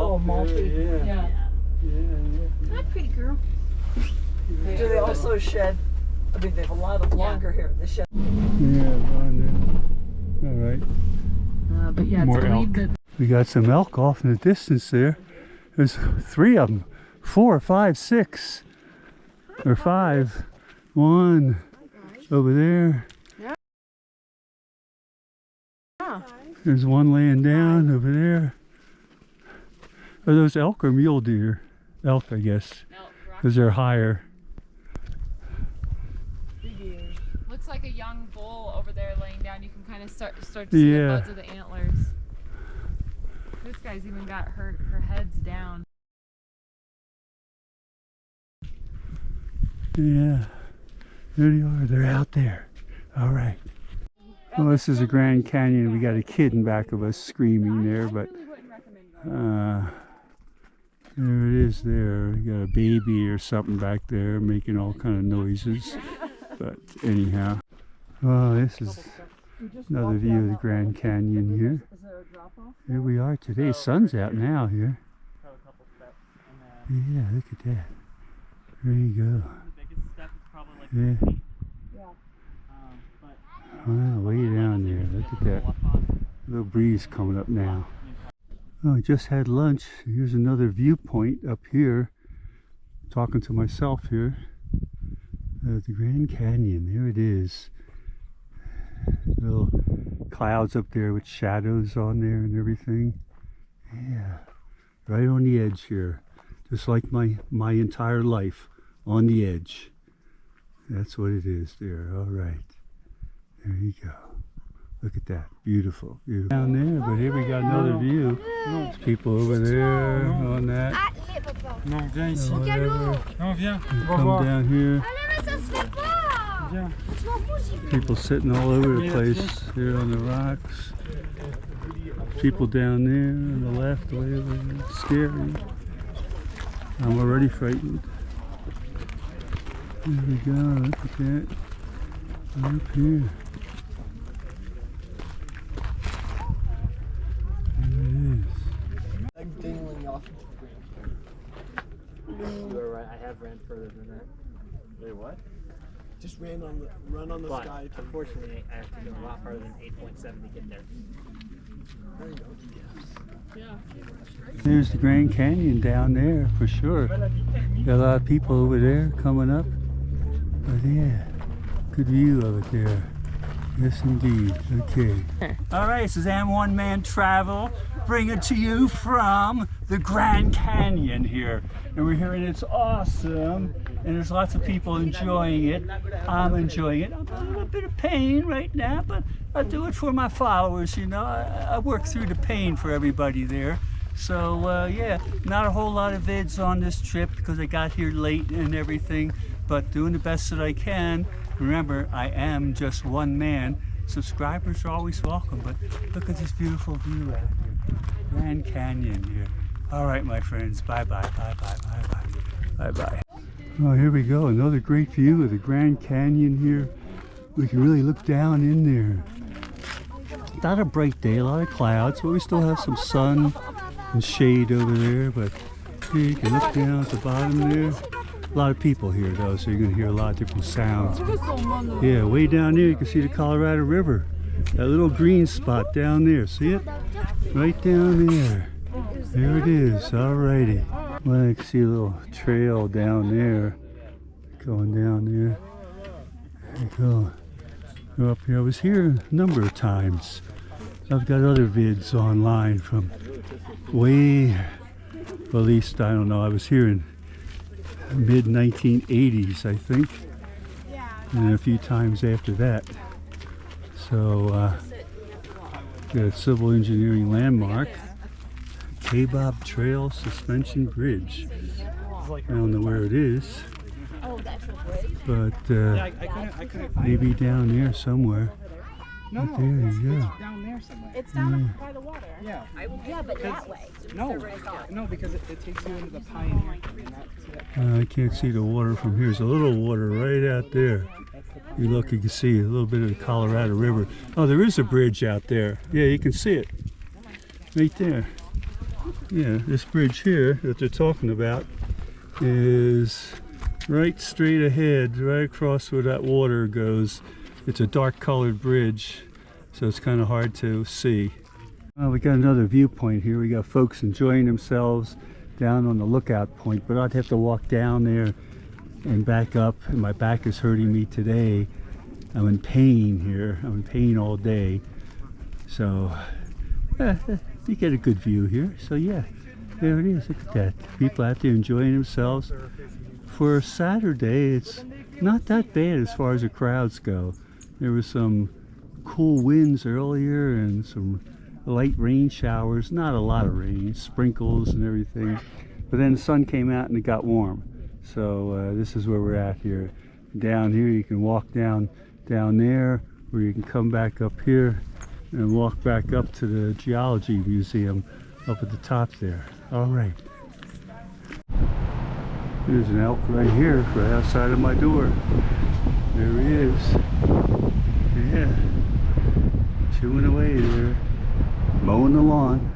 Oh, Maltese. Yeah. Hi, pretty girl. Do they also shed? I mean, they have a lot of longer hair. They shed. Yeah, all right. But yeah, More it's believed elk. that We got some elk off in the distance there. There's 3 of them. 4, 5, 6. Or 5. 1 over there. Yeah. There's 1 laying down over there. Are those elk or mule deer? Elk, I guess, because they're higher. Looks like a young bull over there laying down. You can kind of start to see the buds of the antlers. This guy's even got her head's down. Yeah, there they are. They're out there. All right. Well, this is the Grand Canyon. We got a kid in back of us screaming there, but there it is there. We got a baby or something back there making all kind of noises. But anyhow, well, this is another view of the Grand Canyon here. Here we are today. Sun's out now here. Yeah, look at that. There you go. Yeah. Wow, way down there. Look at that. Little breeze coming up now. Oh, I just had lunch. Here's another viewpoint up here. Talking to myself here. The Grand Canyon. There it is. Little clouds up there with shadows on there and everything. Yeah. Right on the edge here. Just like my entire life. On the edge. That's what it is there. All right. There you go. Look at that. Beautiful. Beautiful. Down there, but here we got another view. There's people over there on that. Non, viens ici. Non, viens. Come down here. People sitting all over the place here on the rocks. People down there on the left, way over there. It's scary. I'm already frightened. There we go. Look at that. Up here. I'm dangling off the ground. You are right. I have ran further than that. Wait, what? Just run on the But sky. unfortunately, I have to go a lot farther than 8.7 to get there. There you go. There's the Grand Canyon down there for sure. Got a lot of people over there coming up. But yeah, good view of it there. Yes, indeed. Okay. All right, this is M1 Man Travel, bringing to you from the Grand Canyon here. And we're hearing it's awesome, and there's lots of people enjoying it. I'm enjoying it. I'm in a little bit of pain right now, but I do it for my followers, you know. I work through the pain for everybody there. So, yeah, not a whole lot of vids on this trip because I got here late and everything, but doing the best that I can. Remember, I am just one man. Subscribers are always welcome, but look at this beautiful view out here. Grand Canyon here. All right, my friends. Bye-bye, bye-bye, bye-bye, bye-bye. Oh, here we go. Another great view of the Grand Canyon here. We can really look down in there. Not a bright day, a lot of clouds, but we still have some sun and shade over there. But here you can look down at the bottom there. A lot of people here though, so you're going to hear a lot of different sounds. Yeah, way down there you can see the Colorado River. That little green spot down there, see it? Right down there. There it is, alrighty. Well, I can see a little trail down there. Going down there. There you go. Go up here. I was here a number of times. I've got other vids online from way, well, at least, I don't know, I was here in mid-1980s, I think, and a few times after that. So, got a civil engineering landmark, K-Bob Trail Suspension Bridge. I don't know where it is, but maybe down there somewhere. No, But there you go. down there somewhere. it's down by the water. Yeah. Yeah, but that way. No, because it takes you into the Pioneer. And I can't see the water from here. There's a little water right out there. You look, you can see a little bit of the Colorado River. Oh, there is a bridge out there. Yeah, you can see it. Right there. Yeah, this bridge here that they're talking about is right straight ahead, right across where that water goes. It's a dark colored bridge, so it's kind of hard to see. Well, we got another viewpoint here. We got folks enjoying themselves down on the lookout point, but I'd have to walk down there and back up, and my back is hurting me today. I'm in pain here. I'm in pain all day. So, you get a good view here. So yeah, there it is. Look at that. People out there enjoying themselves. For Saturday, it's not that bad as far as the crowds go. There was some cool winds earlier and some light rain showers. Not a lot of rain, sprinkles and everything. But then the sun came out and it got warm. So this is where we're at here. Down here, you can walk down there, or you can come back up here and walk back up to the Geology Museum up at the top there. All right. There's an elk right here, right outside of my door. There he is. Yeah. Chewing away there. Mowing the lawn.